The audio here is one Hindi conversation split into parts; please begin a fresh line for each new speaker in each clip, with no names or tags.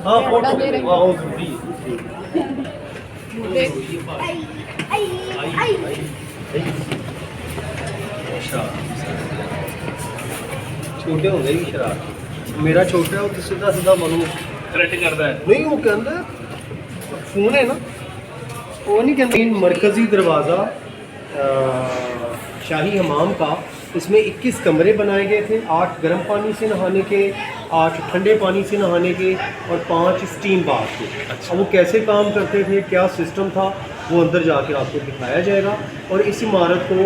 हाँ फोटो बहुत जरूरी छोटे होंगे भी शराब मेरा छोटा है वो तो सीधा सीधा मनु
थ्रेट करता है
नहीं वो कहता फोन है ना वो नहीं कहते मरकज़ी दरवाज़ा शाही हमाम का इसमें 21 कमरे बनाए गए थे 8 गर्म पानी से नहाने के 8 ठंडे पानी से नहाने के और 5 स्टीम बाथ के। अब वो कैसे काम करते थे क्या सिस्टम था वो अंदर जाके आपको दिखाया जाएगा। और इस इमारत को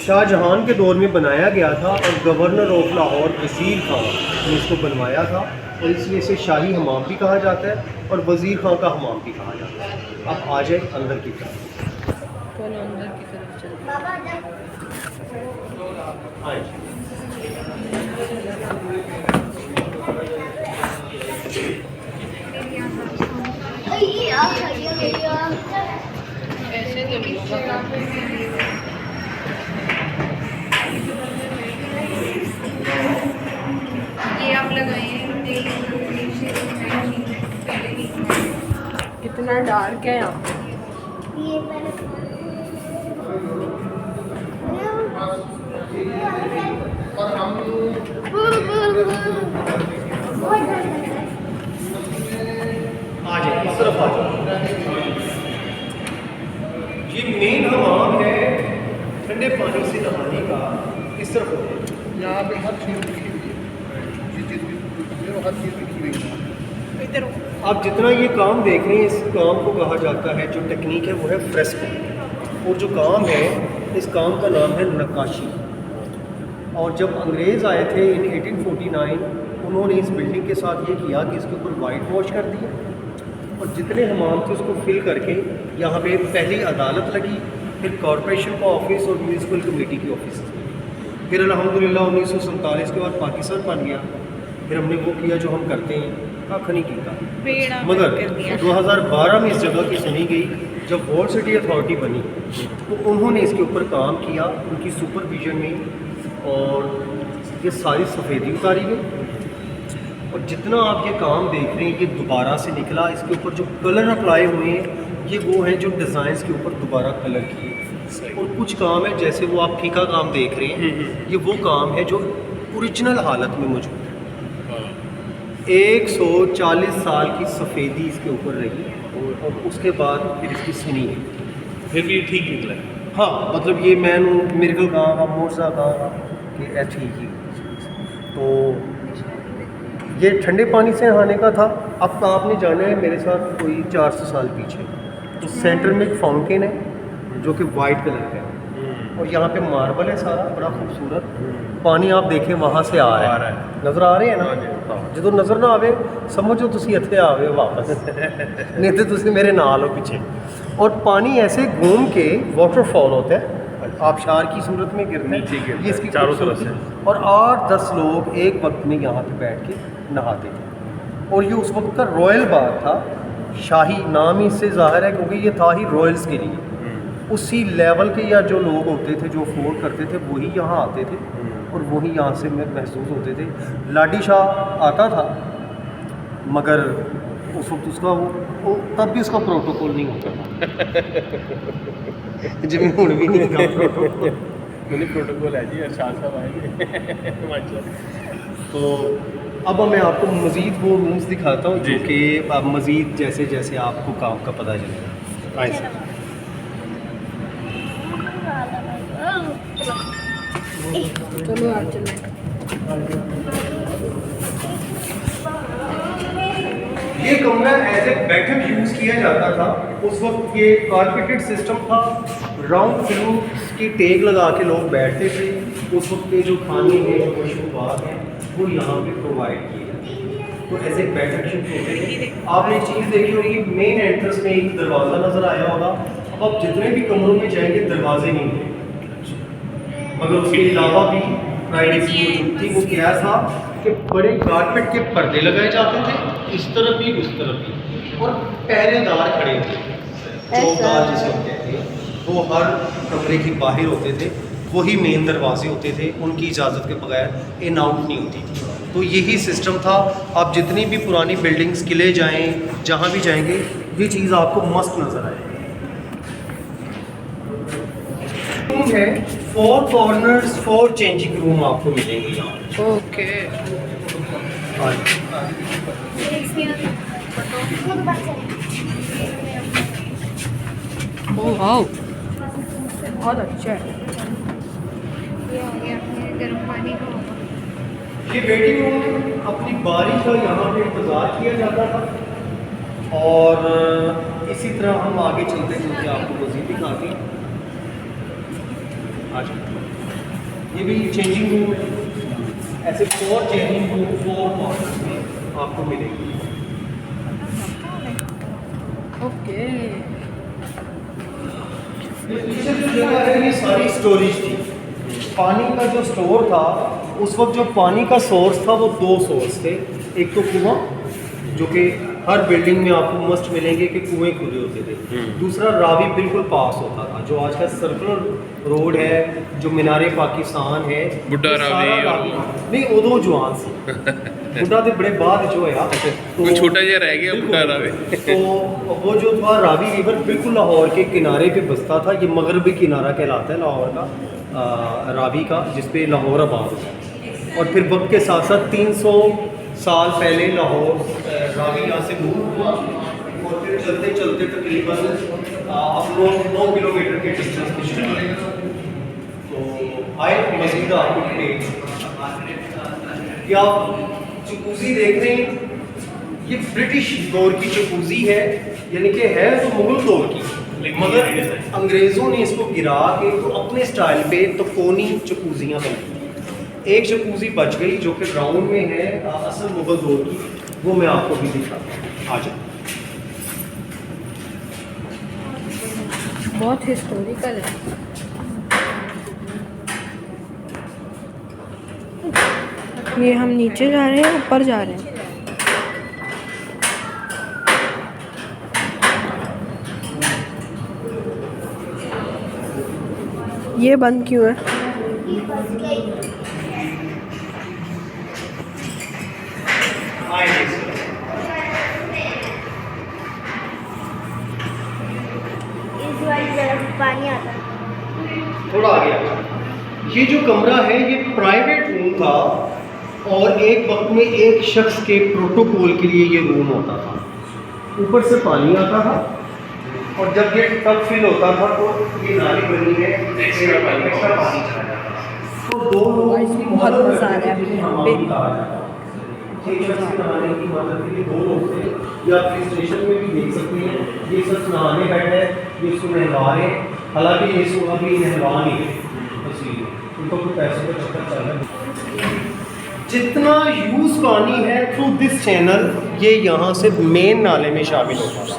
शाहजहां के दौर में बनाया गया था और गवर्नर ऑफ लाहौर वज़ीर खां ने इसको बनवाया था और इसलिए इसे शाही हमाम भी कहा जाता है और वज़ीर खां का हमाम भी कहा जाता है। अब आ जाए अंदर की तरफ।
ये आप लगाए कितना डार्क है यहाँ पे।
आ जाए इस तरफ आ जाए। ये मेन हमाम है ठंडे पानी से नहाने का। इस तरफ हो जाए।
यहाँ पे हर चीज़ लिखी हुई है जिस चीज़ की हर चीज़ लिखी हुई है।
इधर
आप जितना ये काम देख रहे हैं इस काम को कहा जाता है जो टेक्निक है वो है फ्रेस्को और जो काम है इस काम का नाम है नक्काशी। और जब अंग्रेज़ आए थे इन 1849 उन्होंने इस बिल्डिंग के साथ ये किया कि इसके ऊपर वाइट वॉश कर दिया और जितने हमाम थे उसको फिल करके यहाँ पे पहली अदालत लगी फिर कॉरपोरेशन का ऑफिस और म्यूनसिपल कमेटी की ऑफिस फिर अल्हम्दुलिल्लाह 1947 के बाद पाकिस्तान बन गया। फिर हमने वो किया जो हम करते हैं कख नहीं किया। मगर 2012 में इस जगह की सुनी गई जब वॉल सिटी अथॉरिटी बनी तो उन्होंने इसके ऊपर काम किया उनकी सुपरविजन में और ये सारी सफ़ेदी उतारी गई। और जितना आप ये काम देख रहे हैं ये दोबारा से निकला। इसके ऊपर जो कलर अप्लाई हुए हैं ये वो हैं जो डिज़ाइंस के ऊपर दोबारा कलर किए और कुछ काम है जैसे वो आप फीका काम देख रहे हैं ये वो काम है जो ओरिजिनल हालत में मौजूद है। 140 साल की सफ़ेदी इसके ऊपर रही और उसके बाद फिर इसकी सुनी है
फिर भी ठीक निकला है।
हाँ मतलब ये मैनू मिर्गल गाँव मोर्जा गाँव कि ठीक ही। तो ये ठंडे पानी से नहाने का था। अब आपने जाना है मेरे साथ कोई 400 साल पीछे तो सेंटर में एक फाउंटेन है जो कि वाइट कलर का है और यहाँ पे मार्बल है सारा बड़ा खूबसूरत। पानी आप देखें वहाँ से आ रहा है नज़र आ रहे हैं ना। जो नज़र ना आवे समझो तुसी इत्थे आवे वापस नहीं तो तुसी मेरे नाल हो पीछे। और पानी ऐसे घूम के वाटरफॉल होता है आबशार की सूरत में गिरते हैं ये इसकी
चारों तरफ से
और 8-10 लोग एक वक्त में यहाँ पे बैठ के नहाते थे। और ये उस वक्त का रॉयल बाग था शाही नाम ही इससे ज़ाहिर है क्योंकि ये था ही रॉयल्स के लिए। उसी लेवल के या जो लोग होते थे जो अफोर्ड करते थे वही यहाँ आते थे और वही यहाँ से महसूस होते थे। लाडी शाह आता था मगर उस वक्त उसका वो तब भी उसका प्रोटोकॉल नहीं होता जिम्मे हुण भी नहीं था प्रोटोकॉल।
मैंने प्रोटोकॉल है जी अरशाद साहब आए
तो अब मैं आपको मज़ीद वो रूम्स दिखाता हूँ जो कि अब मज़ीद जैसे जैसे आपको काम का पता चलेगा। आए सर
चलो आप चलें।
ये कमरा एज ए बैठक यूज़ किया जाता था। उस वक्त ये कारपेटेड सिस्टम था राउंड फ्लोर की टेक लगा के लोग बैठते थे। उस वक्त के जो खाने हैं जो मशरूबात हैं वो यहाँ पे प्रोवाइड किए तो एज ए बैठक यूज़ होते थे। आपने एक चीज़ देखी होगी मेन एंट्रेंस में एक दरवाज़ा नज़र आया होगा। अब आप जितने भी कमरों में जाएंगे दरवाजे नहीं थे मगर उसके अलावा भी प्राइवेसी मौजूद थी। वो क्या था कि बड़े कारपेट के पर्दे लगाए जाते थे इस तरफ भी उस तरफ भी और पहरेदार खड़े थे चौकीदार जिसे हम कहते हैं वो हर कमरे के बाहर होते थे। वही मेन दरवाजे होते थे उनकी इजाज़त के बगैर इन आउट नहीं होती थी। तो यही सिस्टम था। आप जितनी भी पुरानी बिल्डिंग्स, किले जाएं, जहाँ भी जाएंगे, ये चीज़ आपको मस्त नज़र आएगी। रूम है 4 कॉर्नर्स, 4 चेंजिंग रूम आपको मिलेंगे यहाँ।
ओके।
हाँ,
ओह वाओ, बहुत अच्छा है।
ये आ गया गर्म पानी का।
ये वेटिंग रूम अपनी बारी का यहाँ पे इंतज़ार किया जाता था। और इसी तरह हम आगे चलते चलते आपको मज़ीद दिखाते हैं। आज ये भी चेंजिंग रूम है। ऐसे 4 चेंजिंग रूम 4 कॉर्नर्स में आपको मिलेगी।
ओके।
ये पीछे जो जगह है ये सारी स्टोरेज थी। पानी का जो स्टोर था, उस वक्त जो पानी का सोर्स था वो 2 सोर्स थे। एक तो कुआं, जो कि हर बिल्डिंग में आपको मस्ट मिलेंगे कि कुएं खुले होते थे। दूसरा रावी बिल्कुल पास होता था, जो आज का सर्कुलर रोड है, जो मीनारे पाकिस्तान है,
बुड्ढा
ये सारा
रावी
नहीं, उदो जवान सी बुड्ढा तो बड़े बाद जो है
कोई छोटा जिहा रह गया बुड्ढा रावी।
तो वो जो था रावी रिवर बिल्कुल लाहौर के किनारे पे बसता था। ये मगरबी किनारा कहलाता है लाहौर का, रावी का, जिस पे लाहौर आबाद है। और फिर वक्त के साथ साथ 300 साल पहले लाहौर रावी यहाँ से मूव हुआ और फिर चलते चलते तकरीबन हम लोग 9 किलोमीटर के डिस्टेंस पे चले। तो आए मस्जिद आपको क्या चकूज़ी देख रहे हैं, ये ब्रिटिश दौर की चकूज़ी है, यानी कि है तो मुगल दौर की, मगर अंग्रेज़ों ने इसको गिरा के तो अपने स्टाइल पे तकोनी चकूज़ियाँ बनाई। एक चकूज़ी बच गई जो कि राउंड में है, असल मुगल दौर की, वो मैं आपको भी दिखाता हूँ। आ जाओ।
बहुत हिस्टोरिकल है। ये हम नीचे जा रहे हैं, ऊपर जा रहे हैं। ये बंद क्यों है?
इस वाली तरफ पानी आता है।
थोड़ा आगे आ जाओ। ये जो कमरा है ये प्राइवेट रूम था और एक वक्त में एक शख्स के प्रोटोकॉल के लिए ये रूम होता था। ऊपर से पानी आता था और जब ये टब फिल होता था तो ये नाली बनी है, एक्स्ट्रा पानी चला जाता था। तो 2 लोग
बहुत मज़ा आ रहा है अभी यहाँ पे।
एक शख्स के नहाने की मदद के लिए 2 लोग थे। या आप स्टेशन में भी देख सकते हैं, ये शख्स नहाने बैठा है, ये इसको नहला रहे हैं। हालांकि ये इसको अभी नहला नहीं है, इसलिए उनको कुछ पैसों का चक्कर चल रहा है। जितना यूज़ पानी है थ्रू दिस चैनल, ये यहाँ से मेन नाले में शामिल होता है।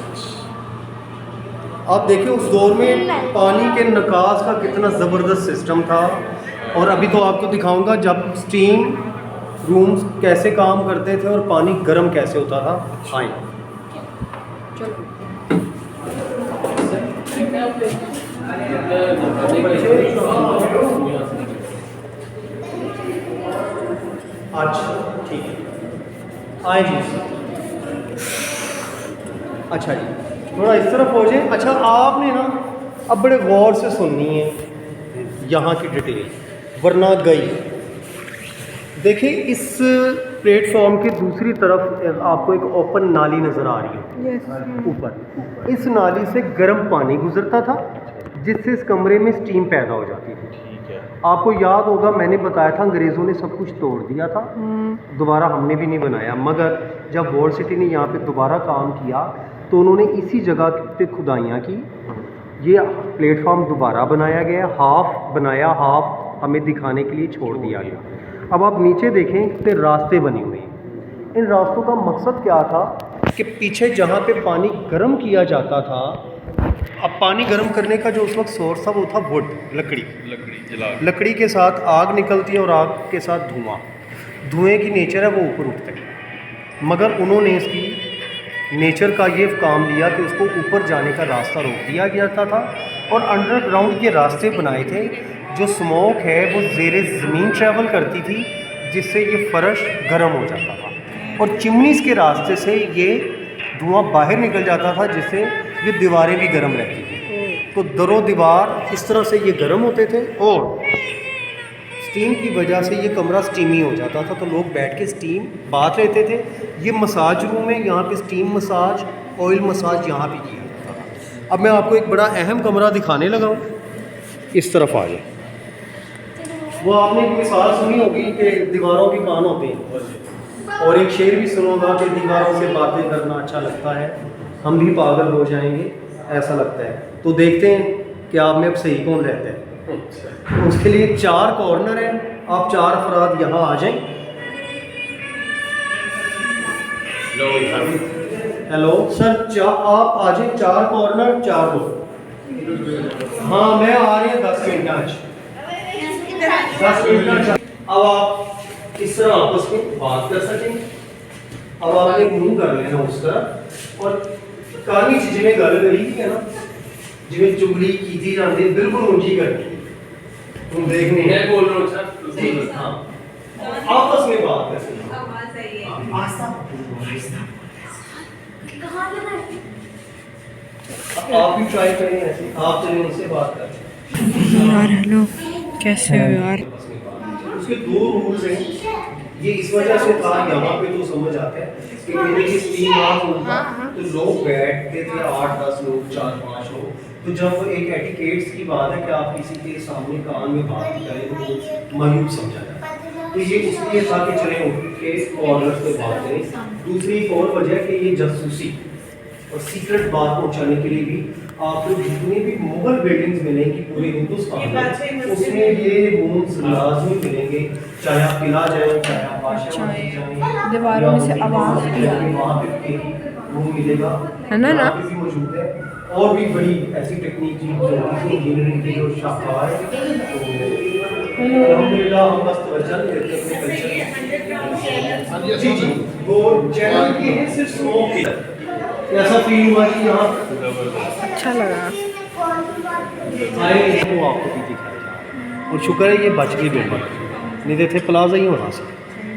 आप देखिए उस दौर में पानी के निकास का कितना ज़बरदस्त सिस्टम था। और अभी तो आपको दिखाऊंगा जब स्टीम रूम्स कैसे काम करते थे और पानी गर्म कैसे होता था। आए अच्छा ठीक है, आए जी। अच्छा जी, थोड़ा इस तरफ हो जाए। अच्छा, आपने ना अब बड़े गौर से सुननी है यहाँ की डिटेल, वरना गई। देखिए इस प्लेटफॉर्म के दूसरी तरफ आपको एक ओपन नाली नज़र आ रही है ऊपर। इस नाली से गर्म पानी गुजरता था जिससे इस कमरे में स्टीम पैदा हो जाती थी। आपको याद होगा मैंने बताया था अंग्रेज़ों ने सब कुछ तोड़ दिया था, दोबारा हमने भी नहीं बनाया। मगर जब वॉल सिटी ने यहाँ पे दोबारा काम किया तो उन्होंने इसी जगह पे खुदाइयाँ की, ये प्लेटफॉर्म दोबारा बनाया गया, हाफ बनाया, हाफ हमें दिखाने के लिए छोड़ दिया गया। अब आप नीचे देखें कितने रास्ते बने हुए हैं। इन रास्तों का मकसद क्या था कि पीछे जहाँ पे पानी गर्म किया जाता था, अब पानी गर्म करने का जो उस वक्त सोर्स था वो था वुड, लकड़ी
जला
लकड़ी के साथ आग निकलती है और आग के साथ धुआं। धुएँ की नेचर है वो ऊपर उठते हैं, मगर उन्होंने इसकी नेचर का ये काम लिया कि उसको ऊपर जाने का रास्ता रोक दिया जाता था और अंडरग्राउंड ये रास्ते बनाए थे। जो स्मोक है वो ज़ेरे ज़मीन ट्रैवल करती थी, जिससे ये फर्श गर्म हो जाता था, और चिमनीज़ के रास्ते से ये धुआं बाहर निकल जाता था, जिससे ये दीवारें भी गर्म रहती थी। तो दरो दीवार इस तरह से ये गर्म होते थे, और स्टीम की वजह से ये कमरा स्टीमी हो जाता था, तो लोग बैठ के स्टीम बात लेते थे। ये मसाज रूम है, यहाँ पे स्टीम मसाज, ऑयल मसाज यहाँ पे किया जाता था। अब मैं आपको एक बड़ा अहम कमरा दिखाने लगा हूँ, इस तरफ आ जाए। वो आपने एक मिसाल सुनी होगी कि दीवारों के कान होते हैं, और एक शेर भी सुना होगा कि दीवारों से बातें करना अच्छा लगता है, हम भी पागल हो जाएंगे ऐसा लगता है। तो देखते हैं कि आप में अब सही कौन रहता है। तो उसके लिए 4 कॉर्नर हैं, आप 4 अफराद यहाँ आ जाएं। हेलो सर, आप आ जाएं, 4 कॉर्नर 4 लोग। हाँ मैं आ रही हूँ 10 मिनट आज, 10 मिनट। अब आप इस तरह आपस में बात कर सकें। अब आपने मुंह कर लेना उस तरह, और कानी जिन्हें गल करी है ना, जिन्हें चुगली की थी जाती है, बिल्कुल ऊंची करनी तुम देखने
मैं बोल रहा हूँ सर।
जी हाँ, आपस में बात कर सकते। आप भी ट्राई करें ऐसे, आप चलें उनसे बात करें।
यार हेलो, कैसे हो यार?
उसके 2 रूल्स हैं, ये इस वजह से था, यहाँ पे तो समझ आता है कि मेरे लिए स्टीम ऑफ होगा तो लोग बैठते थे 8-10 लोग, 4-5 लोग। तो जब एक एटिकेट्स की बात है कि आप किसी के सामने कान में बात करें तो मायूब समझा जाए, तो ये इसलिए था कि चले उनके कॉर्नर पे बात करें। दूसरी एक और वजह कि ये जासूसी और सीक्रेट बात पहुंचाने के लिए भी आपको जितनी भी मुगल बिल्डिंग्स मिलेंगी पूरे हिंदुस्तान में, उसमें ये रूम्स लाजमी मिलेंगे, चाहे आप किला जाएं, चाहे आप बादशाह मस्जिद जाएं,
दीवारों में से आवाज़ भी
वहाँ पे रूम मिलेगा,
है ना
यहाँ पे भी मौजूद है। और भी बड़ी ऐसी टेक्निक जो इंजीनियरिंग के जो शाहकार है, तो अल्हम्दुलिल्लाह हम बस तवज्जो देते हैं अपने कल्चर। जी जी, वो चैनल की है सिर्फ स्मोक की, ऐसा फील हुआ कि यहाँ
अच्छा लगा।
आए तो आपको भी दिखाया, और शुक्र है ये बच गई दोबारा, नहीं देते प्लाजा ही होना से।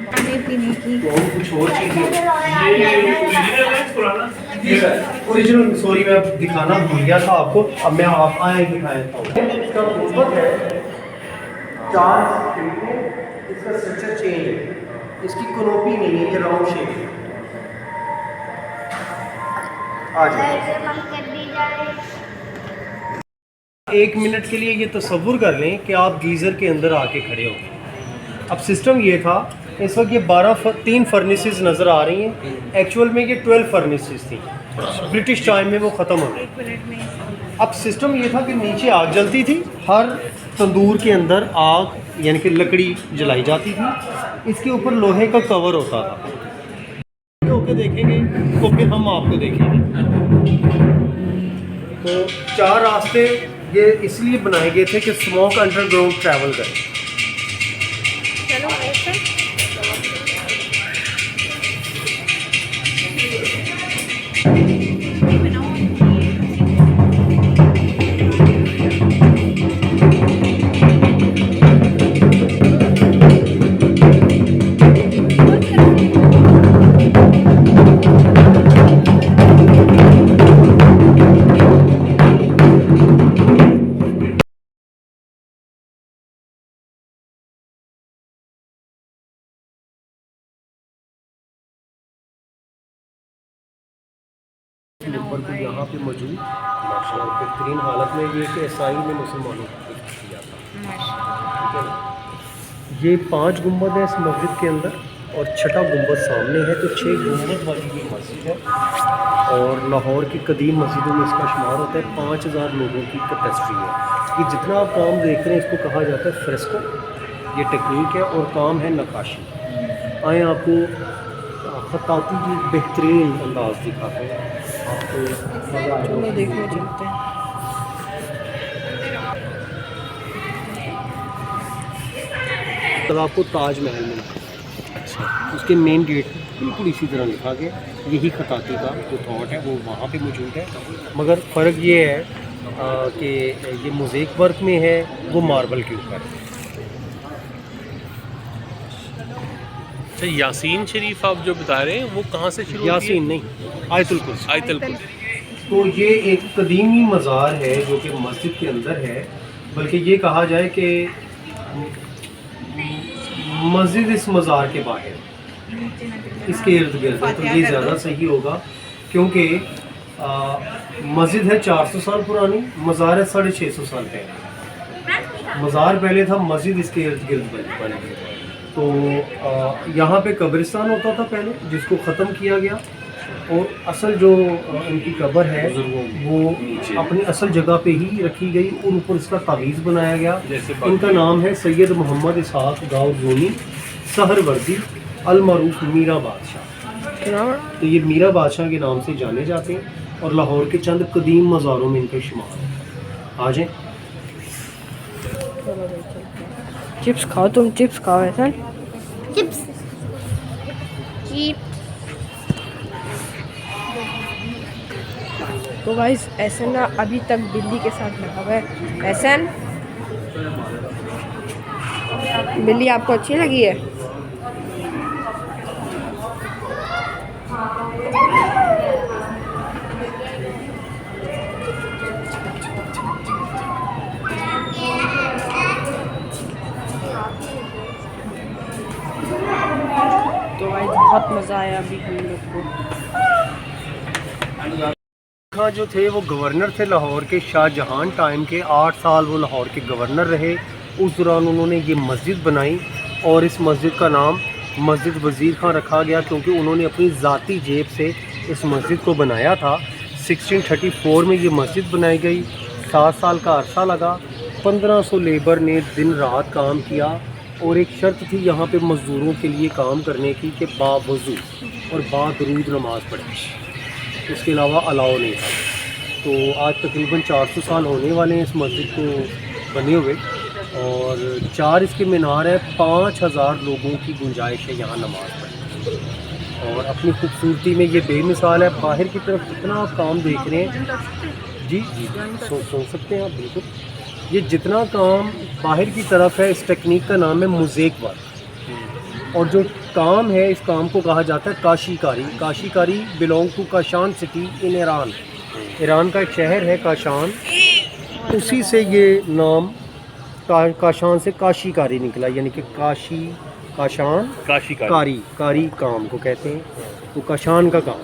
खाने पीने की
तो और कुछ और चीज़ें ओरिजिनल, सॉरी मैं दिखाना भूल गया था आपको, अब मैं आप आए दिखाया था। इसका गुंबद है 4 फीट में, इसका स्ट्रक्चर चेंज है, इसकी कनोपी नहीं है, ये राउंड शेप है। आ जाए
कर दी जाए।
1 मिनट के लिए ये तसव्वुर कर लें कि आप गीज़र के अंदर आके खड़े हो। अब सिस्टम ये था, इस वक्त ये 3 फर्नेसेस नज़र आ रही हैं, एक्चुअल में ये 12 फर्नेसेस थी, ब्रिटिश टाइम में वो ख़त्म हो गई। अब सिस्टम ये था कि नीचे आग जलती थी, हर तंदूर के अंदर आग यानी कि लकड़ी जलाई जाती थी, इसके ऊपर लोहे का कवर होता था। होके देखेंगे तो फिर हम आपको देखेंगे। तो 4 रास्ते ये इसलिए बनाए गए थे कि स्मोक अंडरग्राउंड ट्रैवल करे।
चलो ऐसे
नंबर को यहाँ पे मौजूद माशाअल्लाह बेहतरीन हालत में, ये कि ईसाई में मुसलमानों को किया था, ठीक है ना। ये 5 गुंबद है इस मस्जिद के अंदर, और 6ठा गुंबद सामने है, तो 6 गुंबद वाली ये मस्जिद है, और लाहौर की कदीम मस्जिदों में इसका शुमार होता है। 5000 लोगों की कैपेसिटी है। ये जितना आप काम देख रहे हैं इसको कहा जाता है फ्रेस्को, ये टेक्निक है, और काम है नक्काशी। आए आपको खताती की बेहतरीन अंदाज दिखाते हैं, आपको मज़ा आएगा।
चलो देखने चलते हैं।
तब आपको ताजमहल मिला, अच्छा उसके मेन गेट बिल्कुल इसी तरह लिखा गया, यही खताती का जो थॉट है वो वहाँ पे मौजूद है, मगर फ़र्क ये है कि ये मोज़ेक वर्क में है, वो मार्बल के ऊपर है।
अच्छा, यासीन शरीफ आप जो बता रहे हैं वो कहाँ से शुरू होती है?
यासीन नहीं, आयतुल कुर्सी।
आयतल कुर्सी।
तो ये एक कदीमी मज़ार है जो कि मस्जिद के अंदर है, बल्कि ये कहा जाए कि मस्जिद इस मज़ार के बाहर इसके इर्द गिर्द है, तो ये ज़्यादा सही होगा क्योंकि मस्जिद है 400 साल पुरानी, मज़ार है 650 साल पहले। मज़ार पहले था, मस्जिद इसके इर्द गिर्द बने। तो यहाँ पे कब्रिस्तान होता था पहले, जिसको ख़त्म किया गया, और असल जो इनकी कब्र है वो अपनी असल जगह पे ही रखी गई और ऊपर इसका तावीज़ बनाया गया। इनका नाम है सैयद मोहम्मद इसहाक गाउजोनी सहरवर्दी अलमरूफ मीरा बादशाह। तो ये मीरा बादशाह के नाम से जाने जाते हैं और लाहौर के चंद कदीम मज़ारों में इनका शुमार है। आ जाएं।
चिप्स खाओ, तुम चिप्स खाओ ऐसा।
चिप्स चिप
तो गाइस ऐसे ना अभी तक बिल्ली के साथ लगा हुआ है। ऐसन बिल्ली आपको अच्छी लगी है? तो गाइस बहुत मज़ा आया अभी हम लोग को।
खां जो थे वो गवर्नर थे लाहौर के, शाहजहां टाइम के। 8 साल वो लाहौर के गवर्नर रहे। उस दौरान उन्होंने ये मस्जिद बनाई और इस मस्जिद का नाम मस्जिद वज़ीर खां रखा गया क्योंकि उन्होंने अपनी ज़ाती जेब से इस मस्जिद को बनाया था। 1634 में ये मस्जिद बनाई गई। 7 साल का अरसा लगा। 1500 लेबर ने दिन रात काम किया और एक शर्त थी यहाँ पे मज़दूरों के लिए काम करने की कि बावज़ू और बादरूद नमाज़ पढ़े, इसके अलावा अलाउ नहीं था। तो आज तकरीबन 400 साल होने वाले हैं इस मस्जिद को बने हुए और 4 इसके मीनार है। 5000 लोगों की गुंजाइश है यहाँ नमाज़ पढ़ने और अपनी खूबसूरती में ये बेमिसाल है। बाहर की तरफ जितना आप काम देख रहे हैं, जी सुन सकते हैं आप बिल्कुल, ये जितना काम बाहर की तरफ है इस टेक्निक का नाम है मोज़ेक वर्क। और जो काम है इस काम को कहा जाता है काशीकारी। काशीकारी belong to Kashan city in Iran. Iran का एक शहर है काशान, उसी से ये नाम काशान से काशीकारी निकला, यानी कि काशान कारी काम को कहते हैं, तो काशान का काम।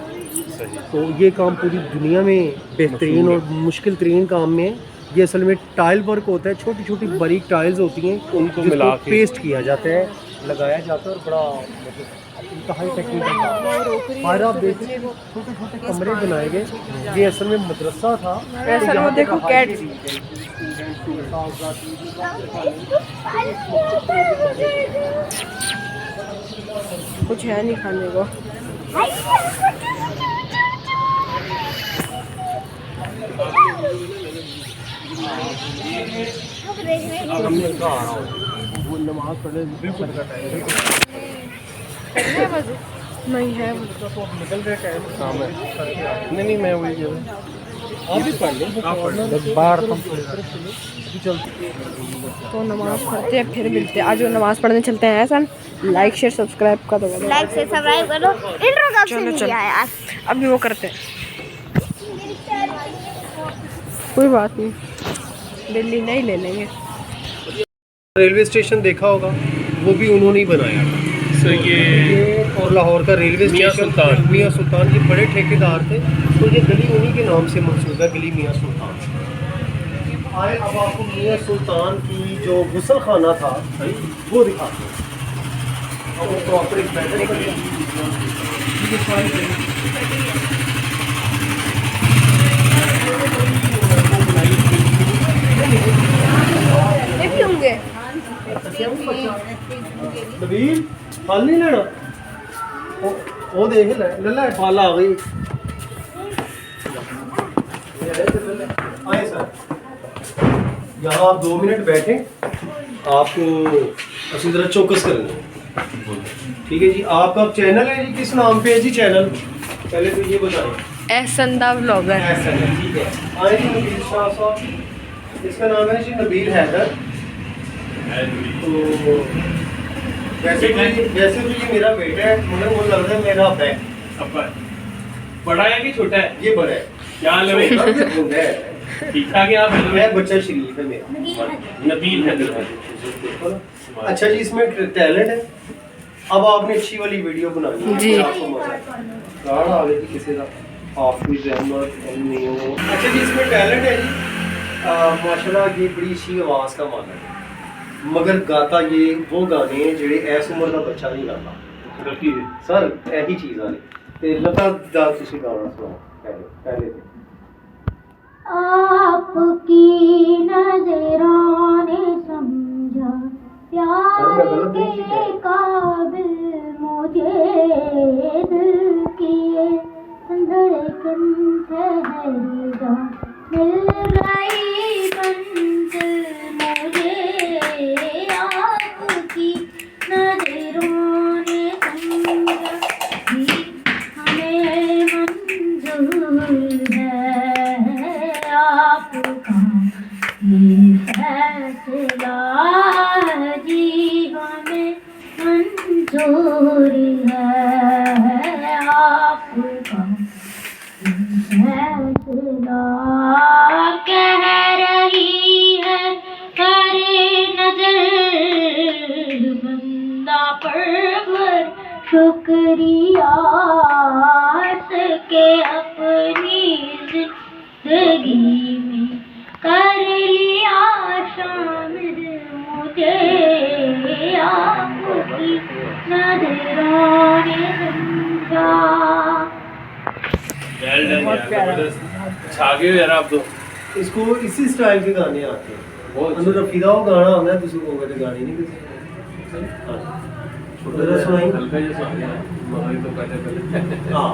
तो ये काम पूरी दुनिया में बेहतरीन और मुश्किल तरीन काम में है। ये असल में टाइल वर्क होता है, छोटी छोटी बारीक टाइल्स होती हैं, उनको मिला के पेस्ट किया जाता है, लगाया जाता है और बड़ा इंतहाई टेक्निकल। बाहर आप देखिए छोटे छोटे कमरे बनाए गए, ये असल में मदरसा था।
असल में देखो कैट कुछ है नहीं खाने को।
वो नमाज पढ़े
नहीं है
निकल रहे टाइम
काम है। नहीं मैं वही
आप भी पढ़ लें
बाहर
तो नमाज पढ़ते हैं फिर मिलते हैं। आज नमाज पढ़ने चलते हैं ऐसा। लाइक शेयर सब्सक्राइब कर दो,
लाइक से सब्सक्राइब करो। इंट्रो कब से नहीं आया यार?
अभी वो करते हैं, कोई बात नहीं, दिल्ली नहीं ले लेंगे।
रेलवे स्टेशन देखा होगा, वो भी उन्होंने ही बनाया था।
सर ये
और लाहौर का रेलवे स्टेशन मियाँ सुल्तान, ये बड़े ठेकेदार थे, तो ये गली उन्हीं के नाम से मंसूब है, गली मियाँ सुल्तान। आए अब आपको मियाँ सुल्तान की जो गुसल खाना था वो दिखाते हैं। और वो प्रॉपर एक पैटर्न कर दिया।
होंगे
नबील फल नहीं लेना, वो देख ले फल आ गई। आए सर, यहाँ आप 2 मिनट बैठें, आपको अच्छी तरह चौकस करेंगे। ठीक है जी। आपका चैनल है जी, किस नाम पे है जी चैनल? पहले तो ये बताएं।
एहसनदा व्लॉगर।
ऐसा है, ठीक है। आए जी नबील शाह साहब, इसका नाम है जी नबील हैदर। तो वैसे तो ये मेरा बेटा है, मगर मुझे लगता है मेरा अब है।
अब्बा बड़ा है कि छोटा है?
ये बड़ा है।
क्या हाल है भाई?
ये बूढ़ा है।
ठीक ठाक है आप?
मैं बच्चा शरीफ है मेरा।
नबील है
देखो ना। अच्छा जी, इसमें टैलेंट है। अब आपने अच्छी वाली वीडियो बनानी है
जी।
आपको मजा आएगा। गाना आ गई किसी का हाफिज अहमद नहीं हो। अच्छा जी, इसमें टैलेंट है जी। माशाल्लाह ये बड़ी अच्छी आवाज़ का मालिक है, मगर गाता ये वो गाने हैं जेड़े ऐस उम्र का बच्चा नहीं गाता सर। यही चीज़ आ रही ते लगातार तुसी गाना सुनाओ पहले से।
आपकी नजरों ने समझा प्यार के काबिल मुझे, दिल किए धड़कन ठहर जा, मिल गई मंजिल मुझे, आपकी नजरों ने समझा कि हमें मंजूर है, आपका ये फैसला जी हमें मंजूर है, आपका फैसला। कह रही है हर नजर बंदा पर शुक्रिया के अपनी जिंदगी में कर लिया शामिल मुझे, आपकी नजरों ने समझा।
बहुत प्यारा छा गए हो यार आप तो।
इसको इसी स्टाइल के गाने आते हैं।
बहुत
अंदर रफीदा वो गाना होता है, तुसी को गाने नहीं किसी। हाँ छोटा सा सुनाई।
हल्का जैसा आ गया मगर तो पहले
हाँ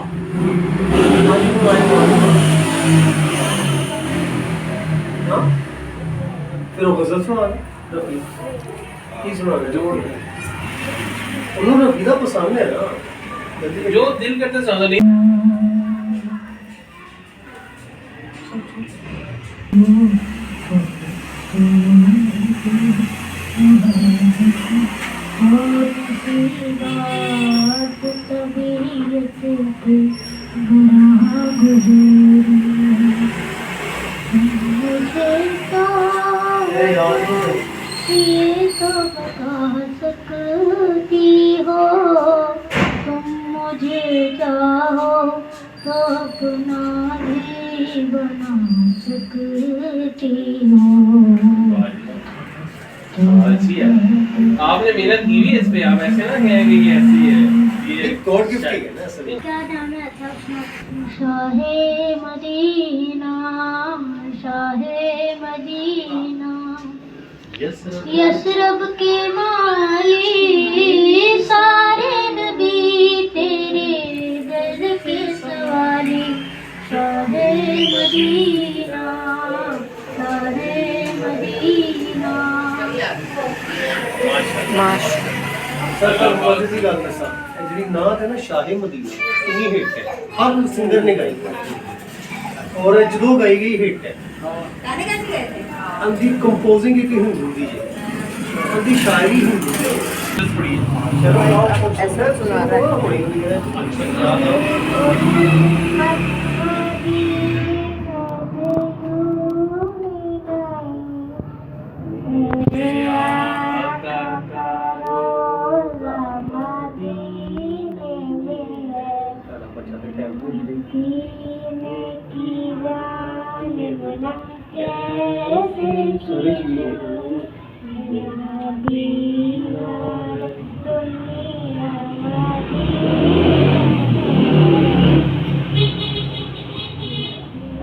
हाँ फिर वो गजल सुना दे रफी की सुना दे जो उन्होंने रफीदा पसंद है ना,
जो दिल करते सुना नहीं।
ए यार
ये तो बता सकती हो तुम मुझे चाहो तो अपना ही बना सकती हो।
अच्छी है, आपने मेहनत की भी इस पे। आप ऐसे ना कहेंगे कि ऐसी है ये
गॉड गिफ्ट है ना असल में।
क्या नाम है अच्छा Shah Medina, Shah Medina, Yathrib के माली, सारे नबी तेरे दर के सवारी, शाहे मदीना, शाहे मदीना।
माश
सर कल सी गल दसा जी नात है ना शाहे मदीना, इन्नी हिट है, हर सिंगर ने गाई और जो गाई गई हिट है। अंधी कंपोजिंग एक हिंदू दी है, अंधी शायरी हिंदू दी है। चलो आप
ऐसा सुना रहा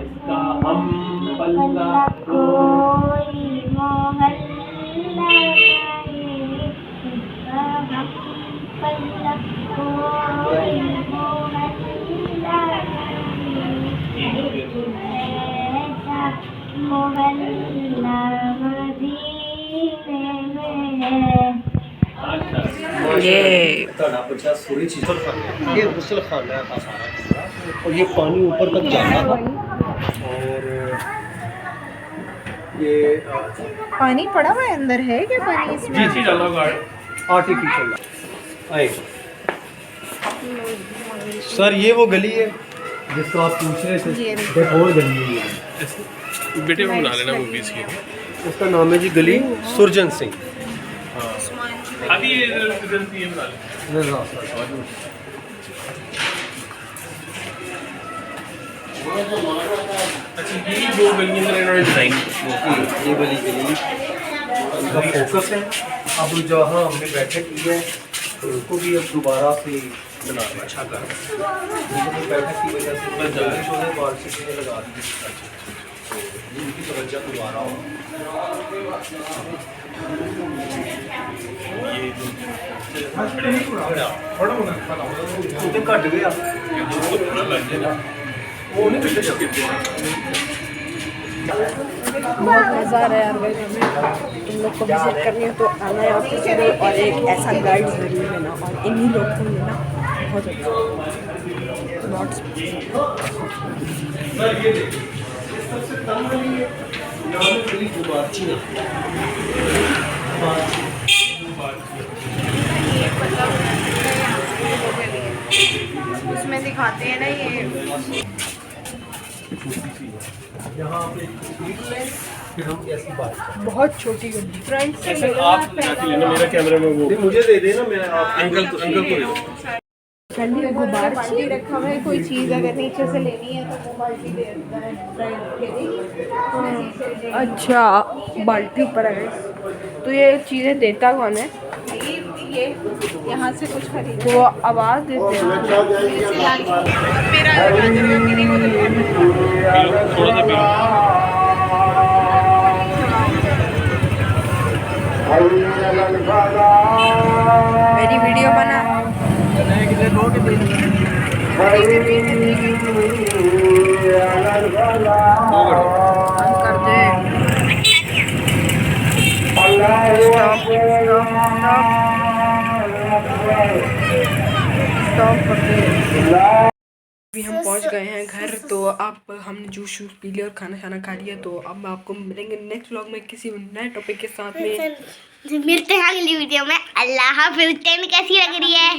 इसका हम पल्ला
कोई मोहल्ला नहीं, इसका हम पल्ला कोई मोहल्ला नहीं, ऐसा मोहल्ला मदीने में है।
ये
ਤੁਹਾਡਾ ਬੱਚਾ ਸੋਰੀ ਚੀਜ਼ ਤੋਂ ਖਾਣਾ ये गुसल खाना था सारा, और ये पानी ऊपर तक जाता था। और ये
पानी पड़ा हुआ है अंदर है क्या पानी इसमें?
जी डालो गार्ड।
आर्टिफिशियल आए। सर ये वो गली है जिसको आप पूछ रहे थे, बहुत गली है।
बेटे को बना लेना मूवीज की।
उसका नाम है जी गली सुरजन सिंह।
अभी ये इधर ये बना ले। अच्छा ये दो गलियां मैंने इन्होंने डिजाइन
ये वाली गली का फोकस है। अब जहाँ हमने बैठक की है तो उसको भी अब दोबारा से बनाना अच्छा कर बैठक की वजह से बारिश होने बाल से लगा दी तो उनकी तवज्जो दोबारा हो। घट गया वो नहीं पिछले
बहुत मज़ा आ रहा है यार भाई, हमें तुम लोग को विजिट करनी है तो आना है यहाँ पे ज़रूर, और एक ऐसा गाइड ज़रूर लेना और इन्हीं लोग को लेना बहुत अच्छा। नॉट
उसमें दिखाते हैं ना ये
यहाँ पे फिर हम ऐसी बात करें।
बहुत छोटी गली फ्रेंड्स।
ऐसे आप जाके लेना, मेरा कैमरा में वो
मुझे दे देना, मैं आप
अंकल को दे दो।
ठंडी गुब्बार
बाल्टी रखा हुआ है, कोई चीज़ अगर नीचे से लेनी है तो वो बाल्टी दे देता है।
अच्छा बाल्टी ऊपर है। तो ये चीज़ें देता कौन है?
ये यहाँ से कुछ खरीद
वो आवाज़ देते हैं।
मेरा किसी को
थोड़ा सा
मेरी वीडियो बना बंद कर दे। स्टॉप कर दे। अभी हम पहुंच गए हैं घर, तो अब हमने जूस शूस पी लिया और खाना शाना खा लिया। तो अब आपको मिलेंगे नेक्स्ट व्लॉग में किसी नए टॉपिक के साथ में।
मिलते हैं अगली वीडियो में। अल्लाह हाफिज़। कैसी लग रही है?